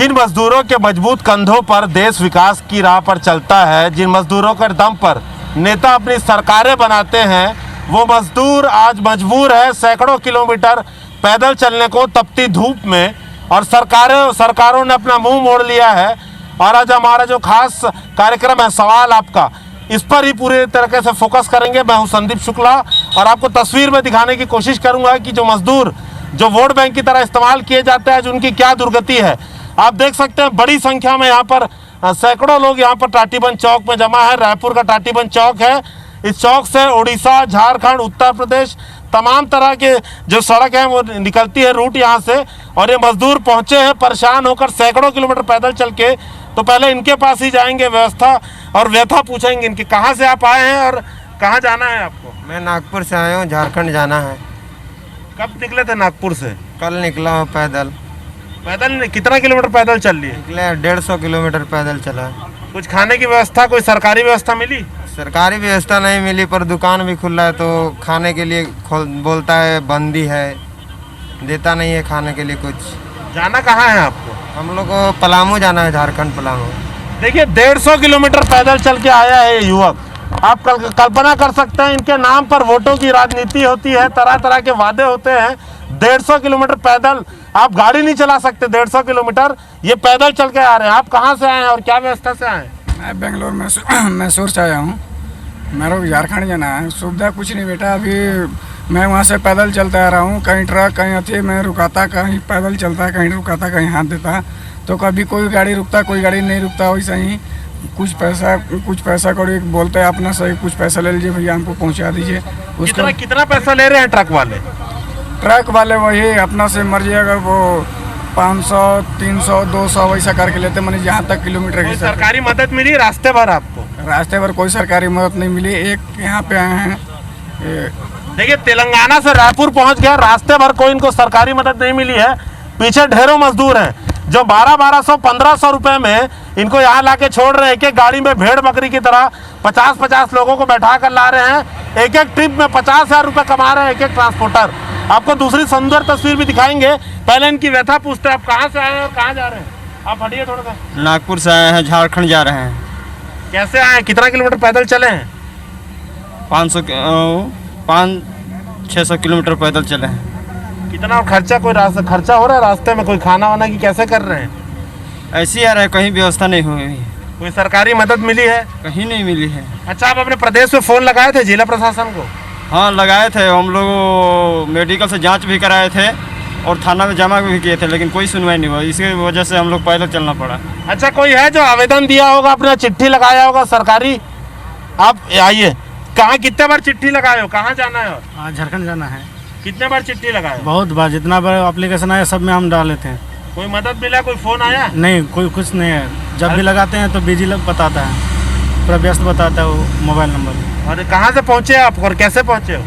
जिन मजदूरों के मजबूत कंधों पर देश विकास की राह पर चलता है, जिन मजदूरों के दम पर नेता अपनी सरकारें बनाते हैं, वो मजदूर आज मजबूर है सैकड़ों किलोमीटर पैदल चलने को तपती धूप में। और सरकारों ने अपना मुंह मोड़ लिया है। और आज हमारा जो खास कार्यक्रम है सवाल आपका, इस पर ही पूरे तरीके से फोकस करेंगे। मैं हूं संदीप शुक्ला और आपको तस्वीर में दिखाने की कोशिश करूंगा कि जो मजदूर जो वोट बैंक की तरह इस्तेमाल किए जाते हैं, उनकी क्या दुर्गति है। आप देख सकते हैं बड़ी संख्या में यहाँ पर सैकड़ों लोग यहाँ पर टाटीबंध चौक में जमा है। रायपुर का टाटीबंध चौक है। इस चौक से उड़ीसा, झारखंड, उत्तर प्रदेश तमाम तरह के जो सड़क है वो निकलती है रूट यहाँ से। और ये मजदूर पहुँचे हैं परेशान होकर सैकड़ों किलोमीटर पैदल चल के। तो पहले इनके पास ही जाएंगे, व्यवस्था और व्यथा पूछेंगे इनकी। कहाँ से आप आए हैं और कहाँ जाना है आपको? मैं नागपुर से आया हूँ, झारखंड जाना है। कब निकले थे नागपुर से? कल निकला हूँ पैदल। पैदल कितना किलोमीटर पैदल चल लिए? निकले 150 किलोमीटर पैदल चला। कुछ खाने की व्यवस्था, कोई सरकारी व्यवस्था मिली? सरकारी व्यवस्था नहीं मिली, पर दुकान भी खुला है तो खाने के लिए बोलता है बंदी है, देता नहीं है खाने के लिए कुछ। जाना कहाँ है आपको? हम लोग को पलामू जाना है, झारखंड पलामू। देखिए 150 किलोमीटर पैदल चल के आया है ये युवक। आप कल्पना कर सकते हैं इनके नाम पर वोटों की राजनीति होती है, तरह तरह के वादे होते हैं। 150 किलोमीटर पैदल, आप गाड़ी नहीं चला सकते 150 किलोमीटर, ये पैदल चल के आ रहे हैं। आप कहाँ से आए हैं और क्या व्यवस्था से आए हैं? मैं बेंगलोर में मैसूर से आया हूँ। मेरे को झारखंड जाना है। सुविधा कुछ नहीं बेटा, अभी मैं वहाँ से पैदल चलता आ रहा हूँ। कहीं ट्रक, कहीं अथी में रुकाता, कहीं पैदल चलता, कहीं रुकाता, कहीं हाथ देता। तो कभी कोई गाड़ी रुकता, कोई गाड़ी नहीं रुकता। वैसे ही कुछ पैसा कौड़ी बोलते हैं अपना सही, कुछ पैसा ले लीजिए भैया, हमको पहुँचा दीजिए। उसका कितना पैसा ले रहे हैं ट्रक वाले? ट्रक वाले वही अपना से मर्जी, अगर वो 500, 300, 200 वैसा करके लेते, मैंने जहाँ तक किलोमीटर की। सरकारी मदद मिली रास्ते भर आपको? रास्ते भर कोई सरकारी मदद नहीं मिली। एक यहाँ पे आए हैं, देखिए तेलंगाना से रायपुर पहुंच गया, रास्ते भर कोई इनको सरकारी मदद नहीं मिली है। पीछे ढेरों मजदूर हैं जो 1200, 1500 रुपए में इनको यहाँ लाके छोड़ रहे हैं। एक एक गाड़ी में भेड़ बकरी की तरह 50 लोगों को बैठा कर ला रहे हैं। एक एक ट्रिप में 50,000 रुपये कमा रहे हैं एक एक ट्रांसपोर्टर। आपको दूसरी सुंदर तस्वीर भी दिखाएंगे, पहले इनकी व्यथा पूछते हैं। आप कहाँ से आए हैं और कहाँ जा रहे हैं? आप हटिए थोड़ा सा। नागपुर से आए हैं, झारखंड जा रहे हैं। कैसे आए, कितना किलोमीटर पैदल चले हैं? 500-600 किलोमीटर पैदल चले हैं। कितना खर्चा, कोई खर्चा हो रहा है रास्ते में? कोई खाना वाना की कैसे कर रहे हैं? ऐसे ही आ रहे हैं, कहीं व्यवस्था नहीं हुई। कोई सरकारी मदद मिली है? कहीं नहीं मिली है। अच्छा, आप अपने प्रदेश में फ़ोन लगाए थे जिला प्रशासन को? हाँ लगाए थे, हम लोग मेडिकल से जांच भी कराए थे और थाना में जमा भी किए थे, लेकिन कोई सुनवाई नहीं हुआ। इसकी वजह से हम लोग पैदल चलना पड़ा। अच्छा, कोई है जो आवेदन दिया होगा, अपना चिट्ठी लगाया होगा सरकारी? आप आइए, कहाँ कितने बार चिट्ठी लगाए हो, कहाँ जाना है? हाँ झारखंड जाना है। कितने बार चिट्ठी लगाए? बहुत बार, जितना बार एप्लीकेशन आया सब में हम डाले थे। कोई मदद मिला, कोई फोन आया? नहीं, कोई कुछ नहीं है। जब भी लगाते हैं तो बिजी बताता है, पूरा व्यस्त बताता है वो मोबाइल नंबर। और कहाँ से पहुँचे आप और कैसे पहुँचे हो?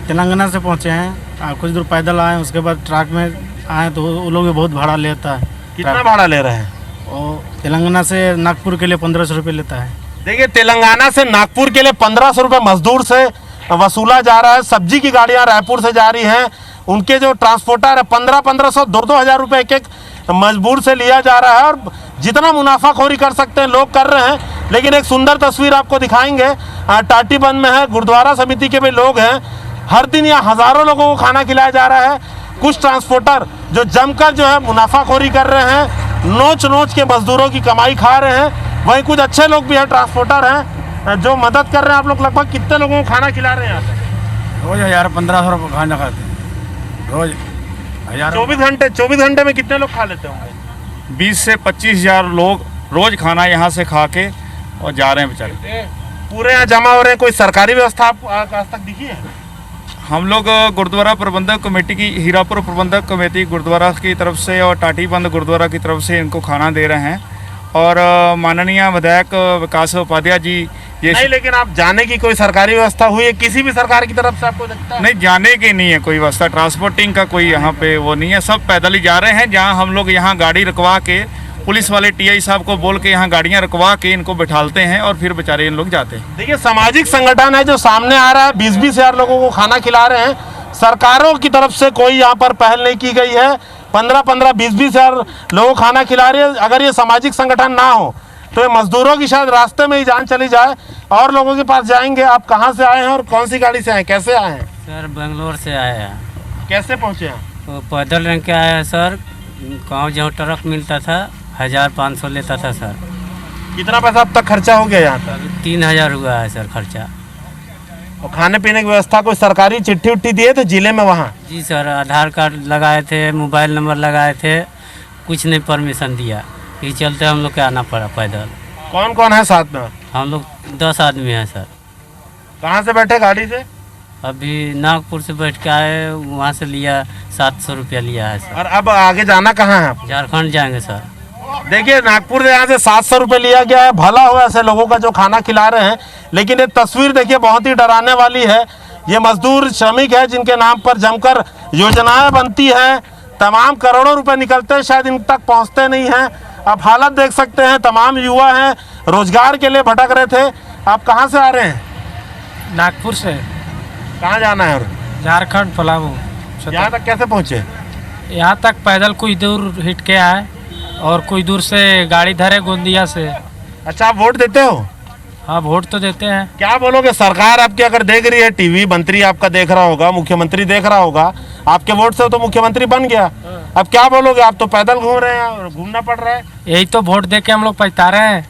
तेलंगाना से पहुँचे हैं। कुछ दूर पैदल आए, उसके बाद ट्रक में आए तो वो लोग भी बहुत भाड़ा लेता है। कितना भाड़ा ले रहे हैं? और तेलंगाना से नागपुर के लिए 1500 रुपये लेता है। देखिए तेलंगाना से नागपुर के लिए 1500 रुपये मजदूर से वसूला जा रहा है। सब्जी की गाड़ियाँ रायपुर से जा रही हैं, उनके जो ट्रांसपोर्टर है 1500, 2-2 रुपये एक एक मजबूर से लिया जा रहा है। और जितना मुनाफाखोरी कर सकते हैं लोग कर रहे हैं। लेकिन एक सुंदर तस्वीर आपको दिखाएंगे, टाटीबंध में है, गुरुद्वारा समिति के भी लोग हैं। हर दिन यहाँ हज़ारों लोगों को खाना खिलाया जा रहा है। कुछ ट्रांसपोर्टर जो जमकर जो है मुनाफाखोरी कर रहे हैं, नोच के मजदूरों की कमाई खा रहे हैं। वहीं कुछ अच्छे लोग भी हैं, ट्रांसपोर्टर हैं जो मदद कर रहे हैं। आप लोग लगभग कितने लोगों को खाना खिला रहे हैं यहाँ पे? रोज 1000-1500 रुपये खाना खाते हैं रोज। 24 घंटे में कितने लोग खा लेते होंगे? 20 से 25,000 लोग रोज खाना यहाँ से खा के और जा रहे हैं बेचारे। पूरे यहाँ जमा हो रहे हैं। कोई सरकारी व्यवस्था आपको आज तक दिखी है? हम लोग गुरुद्वारा प्रबंधक कमेटी की, हीरापुर प्रबंधक कमेटी गुरुद्वारा की तरफ से और टाटीबंध गुरुद्वारा की तरफ से इनको खाना दे रहे हैं। और माननीय विधायक विकास उपाध्याय जी ये नहीं, लेकिन आप जाने की कोई सरकारी व्यवस्था हुई है किसी भी सरकार की तरफ से आपको लगता है? नहीं, जाने की नहीं है कोई व्यवस्था, ट्रांसपोर्टिंग का कोई यहाँ पे वो नहीं है। सब पैदल ही जा रहे हैं। जहाँ हम लोग यहाँ गाड़ी रुकवा के, पुलिस वाले टीआई साहब को बोल के यहाँ गाड़ियाँ रुकवा के इनको बैठालते हैं और फिर बेचारे इन लोग जाते हैं। देखिए सामाजिक संगठन है जो सामने आ रहा है, 20-20 हज़ार लोगों को खाना खिला रहे हैं। सरकारों की तरफ से कोई यहाँ पर पहल नहीं की गई है। 15-15, 20-20 हजार लोगों को खाना खिला रही है। अगर ये सामाजिक संगठन ना हो तो ये मजदूरों की शायद रास्ते में ही जान चली जाए। और लोगों के पास जाएंगे। आप कहाँ से आए हैं और कौन सी गाड़ी से आए हैं, कैसे आए हैं? सर बेंगलोर से आए हैं। कैसे पहुँचे हैं? तो पैदल रंग के आए हैं सर। गाँव जहाँ ट्रक मिलता था 1500 लेता था सर। कितना पैसा अब तक खर्चा हो गया यहाँ पर? अभी 3000 हुआ है सर खर्चा। और खाने पीने की व्यवस्था कोई सरकारी चिट्ठी उट्ठी दिए थे जिले में वहाँ? जी सर, आधार कार्ड लगाए थे, मोबाइल नंबर लगाए थे, कुछ नहीं परमिशन दिया। ये चलते हम लोग के आना पड़ा पैदल। कौन कौन है साथ में? हम लोग 10 आदमी हैं सर। कहाँ से बैठे गाड़ी से? अभी नागपुर से बैठ के आए, वहाँ से लिया 700 रुपया लिया है सर। और अब आगे जाना कहाँ है आप? झारखंड जाएंगे सर। देखिए नागपुर से यहाँ से 700 रुपये लिया गया है। भला हो ऐसे लोगों का जो खाना खिला रहे हैं। लेकिन ये तस्वीर देखिए बहुत ही डराने वाली है। ये मजदूर श्रमिक है जिनके नाम पर जमकर योजनाएं बनती हैं। तमाम करोड़ों रुपए निकलते हैं, शायद इन तक पहुँचते नहीं हैं। आप हालत देख सकते हैं। तमाम युवा हैं, रोजगार के लिए भटक रहे थे। आप कहाँ से आ रहे हैं? नागपुर से। कहाँ जाना है? और झारखंड पलामू। यहाँ तक कैसे पहुँचे? यहाँ तक पैदल कुछ दूर हिट के आए और कुछ दूर से गाड़ी धरे गोंदिया से। अच्छा, आप वोट देते हो? हाँ, वोट तो देते हैं। क्या बोलोगे? सरकार आपकी अगर देख रही है, टीवी मंत्री आपका देख रहा होगा, मुख्यमंत्री देख रहा होगा, आपके वोट से तो मुख्यमंत्री बन गया। अब क्या बोलोगे? आप तो पैदल घूम रहे हैं और घूमना पड़ रहा है। यही तो वोट दे के हम लोग पछता रहे हैं।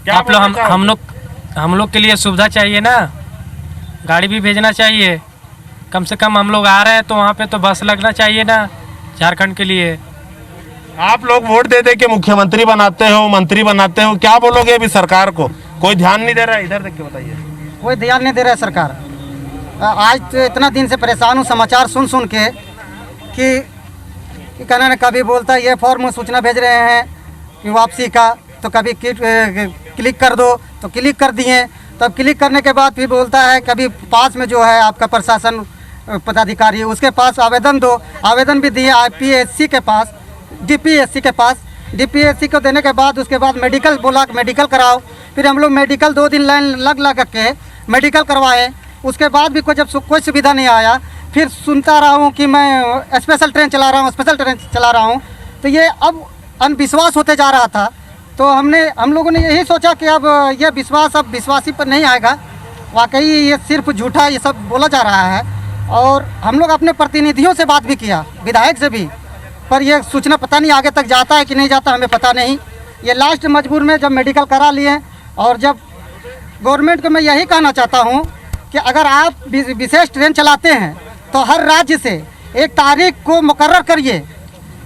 क्या आप लोग बोलना चाहोगे? हम लोग के लिए सुविधा चाहिए ना, गाड़ी भी भेजना चाहिए। कम से कम हम लोग आ रहे हैं तो वहाँ पे तो बस लगना चाहिए ना झारखंड के लिए। आप लोग वोट दे दे के मुख्यमंत्री बनाते हो, मंत्री बनाते हो, क्या बोलोगे अभी सरकार को? कोई ध्यान नहीं दे रहा है। इधर देख के बताइए। कोई ध्यान नहीं दे रहा है सरकार। आज तो इतना दिन से परेशान हूँ समाचार सुन सुन के कि कहना ना, कभी बोलता है ये फॉर्म सूचना भेज रहे हैं कि वापसी का, तो कभी क्लिक कर दो तो क्लिक कर दिए। तब क्लिक करने के बाद फिर बोलता है कभी पास में जो है आपका प्रशासन पदाधिकारी, उसके पास आवेदन दो। आवेदन भी दिए IPSC के पास, DPSC के पास। DPSC को देने के बाद उसके बाद मेडिकल बोला कि मेडिकल कराओ। फिर हम लोग मेडिकल 2 दिन लाइन लग के मेडिकल करवाए। उसके बाद भी कोई सुविधा नहीं आया। फिर सुनता रहा हूँ कि मैं स्पेशल ट्रेन चला रहा हूँ। तो ये अब अनविश्वास होते जा रहा था। तो हम लोगों ने यही सोचा कि अब ये विश्वास अब विश्वासी पर नहीं आएगा। वाकई ये सिर्फ झूठा ये सब बोला जा रहा है। और हम लोग अपने प्रतिनिधियों से बात भी किया, विधायक से भी, पर ये सूचना पता नहीं आगे तक जाता है कि नहीं जाता, हमें पता नहीं। ये लास्ट मजबूर में जब मेडिकल करा लिए। और जब गवर्नमेंट को मैं यही कहना चाहता हूँ कि अगर आप विशेष ट्रेन चलाते हैं तो हर राज्य से एक तारीख को मुकर्रर करिए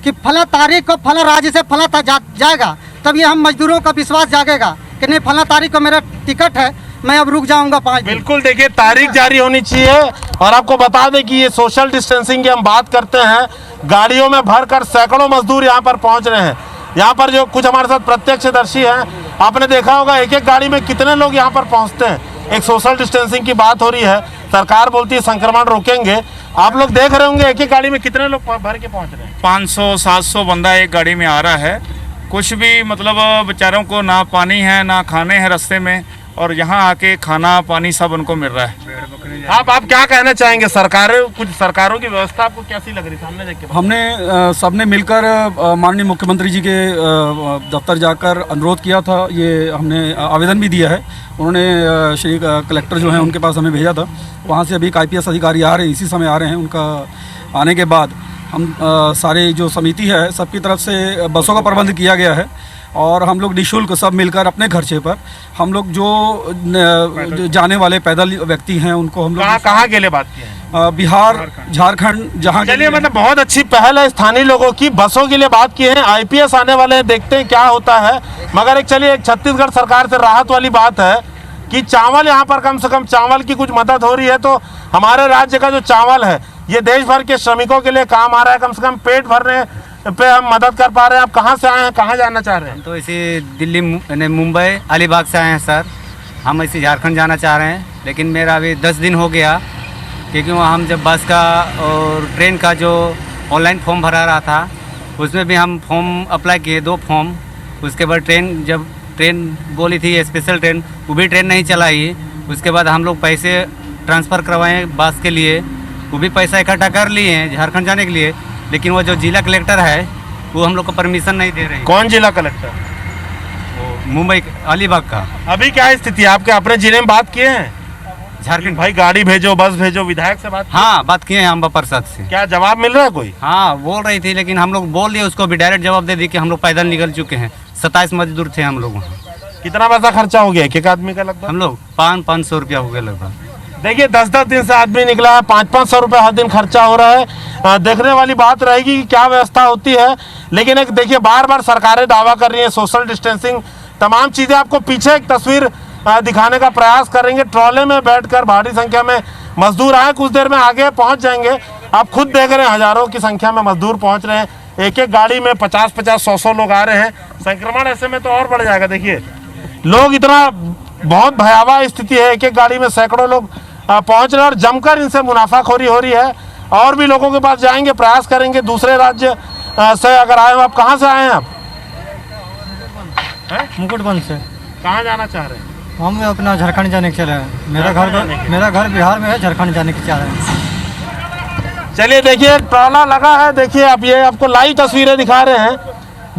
कि फला तारीख को फला राज्य से फला जाएगा। तब ये हम मजदूरों का विश्वास जागेगा कि नहीं, फला तारीख को मेरा टिकट है, मैं अब रुक जाऊंगा 5 दिन। बिल्कुल, देखिए तारीख जारी होनी चाहिए। और आपको बता दें कि ये सोशल डिस्टेंसिंग की हम बात करते हैं। गाड़ियों में भरकर सैकड़ों मजदूर यहाँ पर पहुँच रहे हैं। यहाँ पर जो कुछ हमारे साथ प्रत्यक्षदर्शी हैं, आपने देखा होगा एक एक गाड़ी में कितने लोग यहाँ पर पहुँचते हैं। एक सोशल डिस्टेंसिंग की बात हो रही है। सरकार बोलती है संक्रमण रोकेंगे। आप लोग देख रहे होंगे एक एक गाड़ी में कितने लोग भर के पहुँच रहे हैं। 500-700 बंदा एक गाड़ी में आ रहा है। कुछ भी मतलब बेचारों को ना पानी है ना खाने हैं रास्ते में, और यहाँ आके खाना पानी सब उनको मिल रहा है। आप क्या कहना चाहेंगे? सरकारों की व्यवस्था आपको कैसी लग रही? सामने देख के हमने सबने मिलकर माननीय मुख्यमंत्री जी के दफ्तर जाकर अनुरोध किया था। ये हमने आवेदन भी दिया है। उन्होंने श्री कलेक्टर जो हैं उनके पास हमें भेजा था। वहाँ से अभी IPS अधिकारी आ रहे हैं, इसी समय आ रहे हैं। उनका आने के बाद हम सारे जो समिति है सबकी तरफ से बसों का प्रबंध किया गया है। और हम लोग निःशुल्क सब मिलकर अपने खर्चे पर हम लोग जो जाने वाले पैदल व्यक्ति हैं उनको हम लोग कहाँ के लिए बात की है? बिहार, झारखंड, जहाँ चलिए, मतलब बहुत अच्छी पहल है स्थानीय लोगों की। बसों के लिए बात की है। IPS आने वाले हैं, देखते हैं क्या होता है। मगर एक छत्तीसगढ़ सरकार से राहत वाली बात है कि चावल यहाँ पर कम से कम चावल की कुछ मदद हो रही है। तो हमारे राज्य का जो चावल है ये देश भर के श्रमिकों के लिए काम आ रहा है। कम से कम पेट भरने पे हम मदद कर पा रहे हैं। आप कहाँ से आए हैं, कहाँ जाना चाह रहे हैं? हम तो इसी दिल्ली, मुंबई, अलीबाग से आए हैं सर। हम इसी झारखंड जाना चाह रहे हैं, लेकिन मेरा अभी 10 दिन हो गया, क्योंकि वहाँ हम जब बस का और ट्रेन का जो ऑनलाइन फॉर्म भरा रहा था, उसमें भी हम फॉर्म अप्लाई किए 2 फॉर्म। उसके बाद जब ट्रेन बोली थी स्पेशल ट्रेन, वो भी ट्रेन नहीं चलाई। उसके बाद हम लोग पैसे ट्रांसफ़र करवाएँ बस के लिए, वो भी पैसा इकट्ठा कर लिए हैं झारखंड जाने के लिए, लेकिन वो जो जिला कलेक्टर है वो हम लोग को परमिशन नहीं दे रही। कौन जिला कलेक्टर? वो मुंबई अलीबाग का। अभी क्या स्थिति है? आपके अपने जिले में बात किए हैं? झारखंड भाई गाड़ी भेजो, बस भेजो, विधायक से बात? हाँ, बात किए हैं अम्बा प्रसाद से। क्या जवाब मिल रहा है कोई? हाँ, बोल रही थी, लेकिन हम लोग बोल दिए उसको भी, डायरेक्ट जवाब दे दी कि हम लोग पैदल निकल चुके हैं। 27 मजदूर थे हम लोग वहाँ। कितना पैसा खर्चा हो गया एक आदमी का? लगभग हम लोग 500 रुपया हो गया लगभग। देखिए 10-10 दिन से आदमी निकला है, 500 रुपये हर दिन खर्चा हो रहा है। देखने वाली बात रहेगी कि क्या व्यवस्था होती है। लेकिन एक देखिए बार बार सरकारें दावा कर रही हैं सोशल डिस्टेंसिंग, तमाम चीज़ें। आपको पीछे एक तस्वीर दिखाने का प्रयास करेंगे। ट्रॉले में बैठकर भारी संख्या में मजदूर आए, कुछ देर में आगे पहुंच जाएंगे। आप खुद देख रहे हैं हजारों की संख्या में मजदूर पहुंच रहे हैं। एक एक गाड़ी में 50-50, 100-100 लोग आ रहे हैं। संक्रमण ऐसे में तो और बढ़ जाएगा। देखिए लोग इतना, बहुत भयावह स्थिति है। एक एक गाड़ी में सैकड़ों लोग पहुंच रहे हैं और जमकर इनसे मुनाफाखोरी हो रही है। और भी लोगों के पास जाएंगे, प्रयास करेंगे। दूसरे राज्य से अगर आए हो, आप कहाँ से आए हैं? आप मुकुटबंद से। कहाँ जाना चाह रहे हैं? हम अपना झारखंड जाने के चले हैं। मेरा घर बिहार में है, झारखंड जाने के चाह रहे हैं। चलिए देखिए ट्रॉला लगा है। देखिए आप, ये आपको लाइव तस्वीरें दिखा रहे हैं।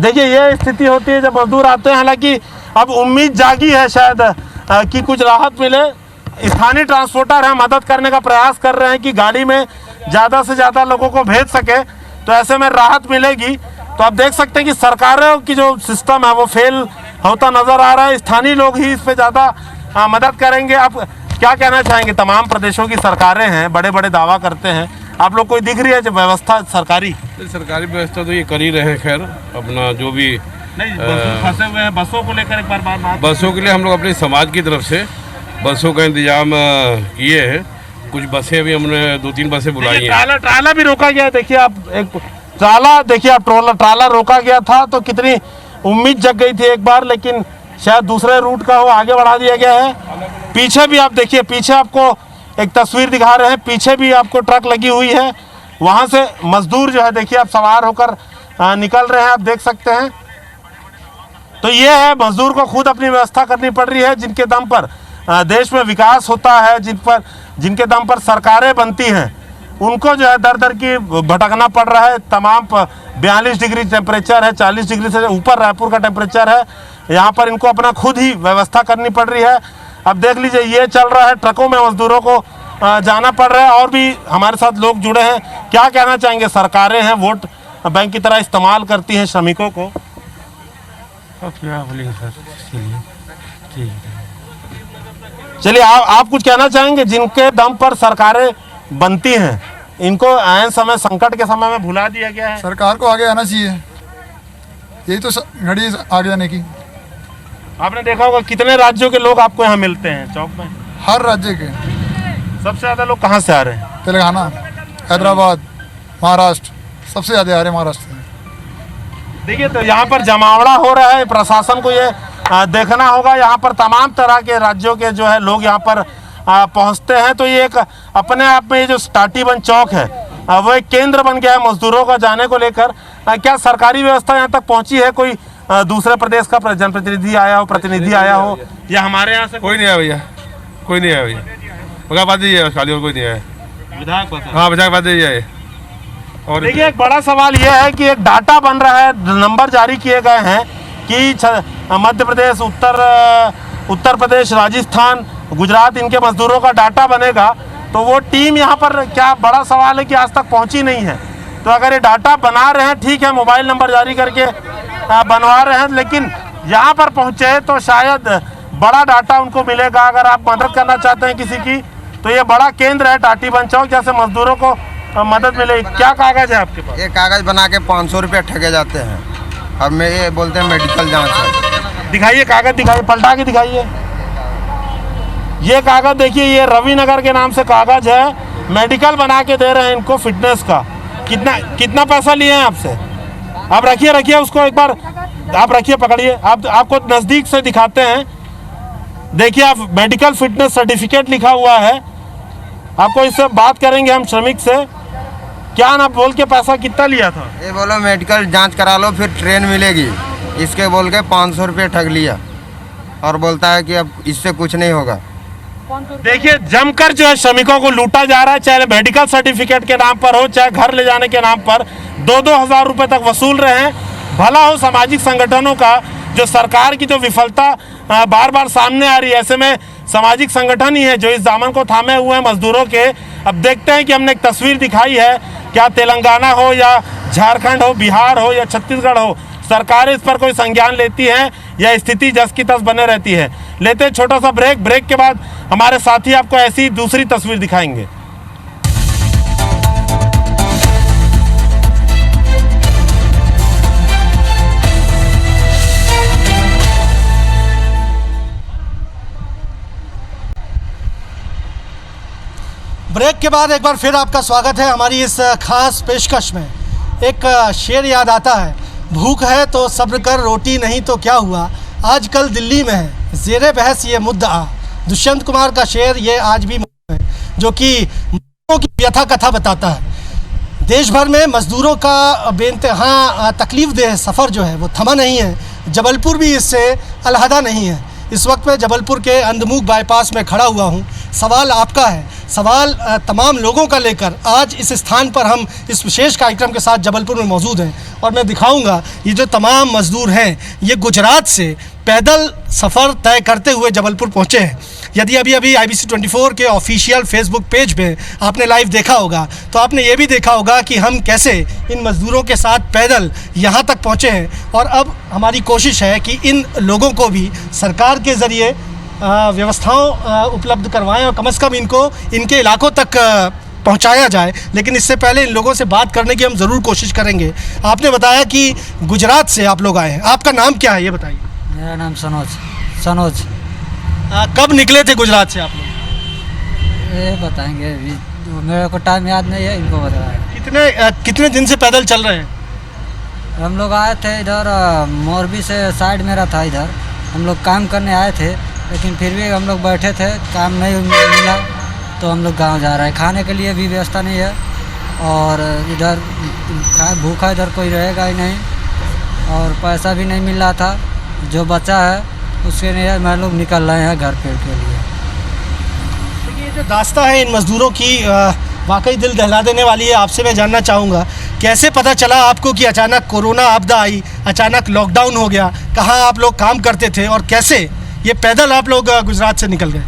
देखिए ये स्थिति होती है जब मजदूर आते हैं। हालांकि अब उम्मीद जागी है शायद कि कुछ राहत मिले। स्थानीय ट्रांसपोर्टर हैं, मदद करने का प्रयास कर रहे हैं कि गाड़ी में ज़्यादा से ज़्यादा लोगों को भेज सके, तो ऐसे में राहत मिलेगी। तो आप देख सकते हैं कि सरकारों की जो सिस्टम है वो फेल होता नज़र आ रहा है। स्थानीय लोग ही इस पे ज़्यादा मदद करेंगे। आप क्या कहना चाहेंगे? तमाम प्रदेशों की सरकारें हैं, बड़े बड़े दावा करते हैं। आप लोग कोई दिख रही है जो व्यवस्था सरकारी व्यवस्था तो ये कर ही रहे हैं। खैर अपना जो भी नहीं, फंसे हुए हैं बसों को लेकर एक बार बात। बसों के लिए हम लोग अपनी समाज की तरफ से बसों का इंतजाम किए हैं। कुछ बसें भी हमने 2-3 बसें बुलाई हैं। ट्राला भी रोका गया। देखिए आप, एक ट्राला देखिए आप, ट्राला रोका गया था तो कितनी उम्मीद जग गई थी एक बार, लेकिन शायद दूसरे रूट का वो आगे बढ़ा दिया गया है। पीछे भी आप देखिए, पीछे आपको एक तस्वीर दिखा रहे हैं, पीछे भी आपको ट्रक लगी हुई है। वहाँ से मजदूर जो है देखिए आप सवार होकर निकल रहे हैं, आप देख सकते हैं। तो ये है, मजदूर को खुद अपनी व्यवस्था करनी पड़ रही है। जिनके दम पर देश में विकास होता है, जिनके दम पर सरकारें बनती हैं, उनको जो है दर दर की भटकना पड़ रहा है। तमाम 42 डिग्री टेम्परेचर है, 40 डिग्री से ऊपर रायपुर का टेम्परेचर है। यहाँ पर इनको अपना खुद ही व्यवस्था करनी पड़ रही है। अब देख लीजिए ये चल रहा है, ट्रकों में मजदूरों को जाना पड़ रहा है। और भी हमारे साथ लोग जुड़े हैं। क्या कहना चाहेंगे? सरकारें हैं, वोट बैंक की तरह इस्तेमाल करती हैं श्रमिकों को। क्या बोलेंगे सर? ठीक है, चलिए आप कुछ कहना चाहेंगे? जिनके दम पर सरकारें बनती हैं, इनको ऐन समय, संकट के समय में भुला दिया गया है। सरकार को आगे आना चाहिए, यही तो घड़ी है आगे आने की। आपने देखा होगा कितने राज्यों के लोग आपको यहाँ मिलते हैं चौक में? हर राज्य के। सबसे ज़्यादा लोग कहाँ से आ रहे हैं? तेलंगाना, हैदराबाद, महाराष्ट्र, सबसे ज़्यादा आ रहे हैं महाराष्ट्र में। देखिए तो यहाँ पर जमावड़ा हो रहा है। प्रशासन को ये देखना होगा। यहाँ पर तमाम तरह के राज्यों के जो है लोग यहाँ पर पहुँचते हैं। तो ये एक अपने आप में ये जो टाटीबंध चौक है वो एक केंद्र बन गया है मजदूरों का जाने को लेकर। क्या सरकारी व्यवस्था यहाँ तक पहुँची है? कोई दूसरे प्रदेश का जनप्रतिनिधि आया हो, प्रतिनिधि आया हो, या हमारे यहाँ से? कोई नहीं आया भैया, कोई नहीं आया भैया। विधायक है खाली, और कोई नहीं आया। विधायक? हाँ, विधायक है। और देखिए एक बड़ा सवाल यह है कि एक डाटा बन रहा है, नंबर जारी किए गए हैं कि मध्य प्रदेश, उत्तर प्रदेश, राजस्थान, गुजरात, इनके मजदूरों का डाटा बनेगा। तो वो टीम यहाँ पर, क्या बड़ा सवाल है कि आज तक पहुँची नहीं है। तो अगर ये डाटा बना रहे हैं, ठीक है, मोबाइल नंबर जारी करके बनवा रहे हैं, लेकिन यहाँ पर पहुँचे तो शायद बड़ा डाटा उनको मिलेगा। अगर आप मदद करना चाहते हैं किसी की, तो ये बड़ा केंद्र है टाटीबंध चौक, जैसे मजदूरों को मदद मिले। क्या कागज है आपके पास? ये कागज बना के 500 रुपये ठगे जाते हैं। अब मैं ये बोलते हैं मेडिकल जांच है। दिखाइए कागज, दिखाइए, पलटा के दिखाइए। ये कागज देखिए, ये रविनगर के नाम से कागज है। मेडिकल बना के दे रहे हैं इनको, फिटनेस का। कितना पैसा लिए हैं आपसे? आप रखिए उसको एक बार, आप रखिए, पकड़िए। आपको नज़दीक से दिखाते हैं। देखिए आप, मेडिकल फिटनेस सर्टिफिकेट लिखा हुआ है। आपको इससे बात करेंगे हम श्रमिक से। क्या ना बोल के पैसा कितना लिया था? ये बोलो मेडिकल जांच करा लो फिर ट्रेन मिलेगी, इसके बोल के 500 रुपये ठग लिया। और बोलता है कि अब इससे कुछ नहीं होगा। देखिए जमकर जो है श्रमिकों को लूटा जा रहा है, चाहे मेडिकल सर्टिफिकेट के नाम पर हो, चाहे घर ले जाने के नाम पर 2-2 हज़ार रुपए तक वसूल रहे हैं। भला हो सामाजिक संगठनों का, जो सरकार की जो विफलता बार बार सामने आ रही है, ऐसे में सामाजिक संगठन ही है जो इस दामन को थामे हुए हैं मजदूरों के। अब देखते हैं कि हमने एक तस्वीर दिखाई है, क्या तेलंगाना हो या झारखंड हो, बिहार हो या छत्तीसगढ़ हो, सरकारें इस पर कोई संज्ञान लेती हैं या स्थिति जस की तस बने रहती है। लेते हैं छोटा सा ब्रेक। ब्रेक के बाद हमारे साथी आपको ऐसी दूसरी तस्वीर दिखाएंगे। ब्रेक के बाद एक बार फिर आपका स्वागत है हमारी इस खास पेशकश में। एक शेर याद आता है, भूख है तो सब्र कर, रोटी नहीं तो क्या हुआ, आजकल दिल्ली में है ज़ेरे बहस ये मुद्दा। दुष्यंत कुमार का शेर ये आज भी है, जो कि मजदूरों की व्यथा कथा बताता है। देश भर में मजदूरों का बेइंतहा तकलीफ़देह सफ़र जो है वो थमा नहीं है। जबलपुर भी इससे अलहदा नहीं है। इस वक्त मैं जबलपुर के अंधमुख बाईपास में खड़ा हुआ हूँ। सवाल आपका है, सवाल तमाम लोगों का लेकर आज इस स्थान पर हम इस विशेष कार्यक्रम के साथ जबलपुर में मौजूद हैं और मैं दिखाऊंगा ये जो तमाम मजदूर हैं ये गुजरात से पैदल सफ़र तय करते हुए जबलपुर पहुँचे हैं। यदि अभी IBC 24 के ऑफिशियल फेसबुक पेज पे आपने लाइव देखा होगा तो आपने ये भी देखा होगा कि हम कैसे इन मज़दूरों के साथ पैदल यहाँ तक पहुँचे हैं। और अब हमारी कोशिश है कि इन लोगों को भी सरकार के ज़रिए व्यवस्थाओं उपलब्ध करवाएं और कम से कम इनको इनके इलाकों तक पहुंचाया जाए। लेकिन इससे पहले इन लोगों से बात करने की हम ज़रूर कोशिश करेंगे। आपने बताया कि गुजरात से आप लोग आए हैं, आपका नाम क्या है ये बताइए। मेरा नाम सनोज। कब निकले थे गुजरात से आप लोग? ये बताएंगे अभी, मेरे को टाइम याद नहीं है, इनको बताया। कितने दिन से पैदल चल रहे हैं? हम लोग आए थे इधर मोरबी से, साइड मेरा था इधर, हम लोग काम करने आए थे, लेकिन फिर भी हम लोग बैठे थे, काम नहीं मिला तो हम लोग गांव जा रहे हैं। खाने के लिए भी व्यवस्था नहीं है और इधर भूखा इधर कोई रहेगा ही नहीं और पैसा भी नहीं मिल रहा था, जो बचा है उसके लिए हम लोग निकल रहे हैं घर पे के लिए। ये जो दास्तां है इन मज़दूरों की वाकई दिल दहला देने वाली है। आपसे मैं जानना चाहूँगा, कैसे पता चला आपको कि अचानक कोरोना आपदा आई, अचानक लॉकडाउन हो गया, कहाँ आप लोग काम करते थे और कैसे ये पैदल आप लोग गुजरात से निकल गए?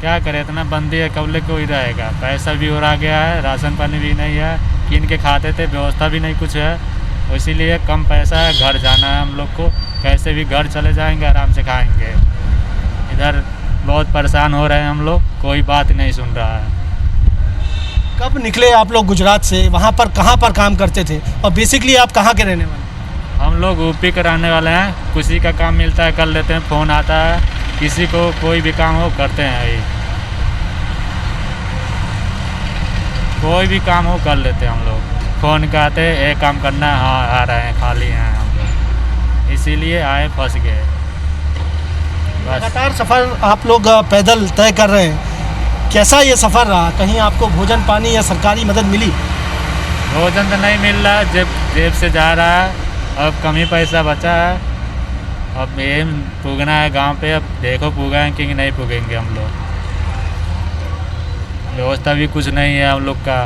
क्या करें, इतना बंदी है, कब कोई रहेगा, पैसा भी हो रहा गया है, राशन पानी भी नहीं है, किन के खाते थे, व्यवस्था भी नहीं कुछ है, इसीलिए कम पैसा है, घर जाना है हम लोग को, कैसे भी घर चले जाएंगे, आराम से खाएंगे। इधर बहुत परेशान हो रहे हैं हम लोग, कोई बात नहीं सुन रहा है। कब निकले आप लोग गुजरात से? वहाँ पर कहाँ पर काम करते थे और बेसिकली आप कहाँ के रहने वाले? हम लोग यूपी के रहने वाले हैं, किसी का काम मिलता है कर लेते हैं, फ़ोन आता है, किसी को कोई भी काम हो करते हैं, ये कोई भी काम हो कर लेते हैं हम लोग। फ़ोन का आते हैं, ये काम करना है, हाँ आ रहे हैं, खाली हैं हम लोग, इसीलिए आए, फंस गए। लगातार सफ़र आप लोग पैदल तय कर रहे हैं, कैसा ये सफ़र रहा? कहीं आपको भोजन पानी या सरकारी मदद मिली? भोजन तो नहीं मिल रहा, जेब से जा रहा है, अब कम ही पैसा बचा है, अब ये पुगना है गांव पे, अब देखो पुगेंगे कि नहीं पुगेंगे हम लोग। व्यवस्था भी कुछ नहीं है हम लोग का।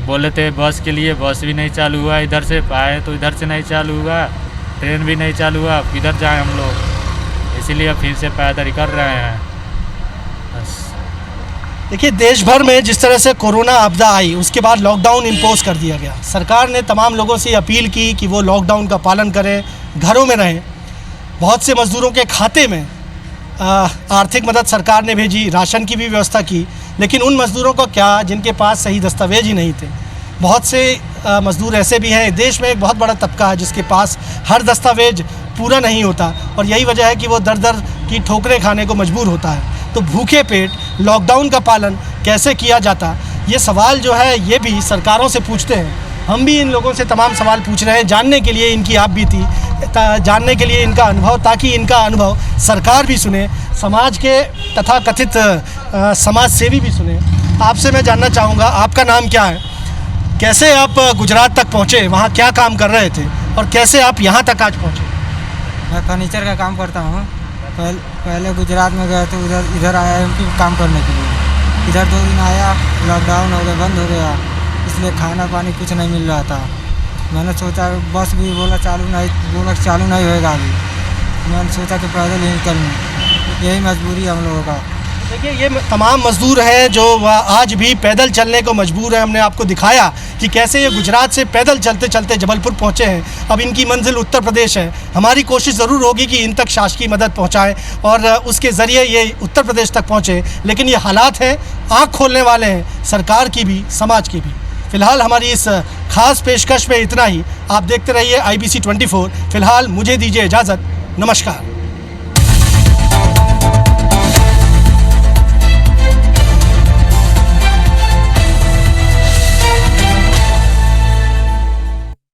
बोले थे बस के लिए, बस भी नहीं चालू हुआ, इधर से आए तो इधर से नहीं चालू हुआ, ट्रेन भी नहीं चालू हुआ, अब किधर जाएँ हम लोग, इसीलिए फिर से पैदल कर रहे हैं बस। देखिए, देश भर में जिस तरह से कोरोना आपदा आई उसके बाद लॉकडाउन इम्पोज कर दिया गया। सरकार ने तमाम लोगों से अपील की कि वो लॉकडाउन का पालन करें, घरों में रहें। बहुत से मज़दूरों के खाते में आर्थिक मदद सरकार ने भेजी, राशन की भी व्यवस्था की, लेकिन उन मज़दूरों को क्या जिनके पास सही दस्तावेज ही नहीं थे। बहुत से मज़दूर ऐसे भी हैं, देश में एक बहुत बड़ा तबका है जिसके पास हर दस्तावेज पूरा नहीं होता और यही वजह है कि वो दर दर की ठोकरें खाने को मजबूर होता है। तो भूखे पेट लॉकडाउन का पालन कैसे किया जाता, ये सवाल जो है ये भी सरकारों से पूछते हैं। हम भी इन लोगों से तमाम सवाल पूछ रहे हैं, जानने के लिए इनकी आप बीती, जानने के लिए इनका अनुभव, ताकि इनका अनुभव सरकार भी सुने, समाज के तथा कथित समाज सेवी भी सुने। आपसे मैं जानना चाहूँगा, आपका नाम क्या है, कैसे आप गुजरात तक पहुँचे, वहाँ क्या काम कर रहे थे और कैसे आप यहाँ तक आज पहुँचे? मैं फर्नीचर का काम करता हूँ। पहले गुजरात में गए तो इधर आया एमपी काम करने के लिए। इधर 2 दिन आया, लॉकडाउन हो गया, बंद हो गया, इसलिए खाना पानी कुछ नहीं मिल रहा था। मैंने सोचा बस भी बोला चालू नहीं होएगा अभी, मैंने सोचा कि पैदल ही निकल लूँ। यही मजबूरी है हम लोगों का। देखिए ये तमाम मजदूर हैं जो आज भी पैदल चलने को मजबूर हैं। हमने आपको दिखाया कि कैसे ये गुजरात से पैदल चलते चलते जबलपुर पहुंचे हैं। अब इनकी मंजिल उत्तर प्रदेश है। हमारी कोशिश ज़रूर होगी कि इन तक शासकीय मदद पहुंचाएं और उसके ज़रिए ये उत्तर प्रदेश तक पहुंचे, लेकिन ये हालात हैं, आँख खोलने वाले हैं, सरकार की भी, समाज की भी। फ़िलहाल हमारी इस खास पेशकश में इतना ही। आप देखते रहिए IBC 24। फ़िलहाल मुझे दीजिए इजाज़त। नमस्कार।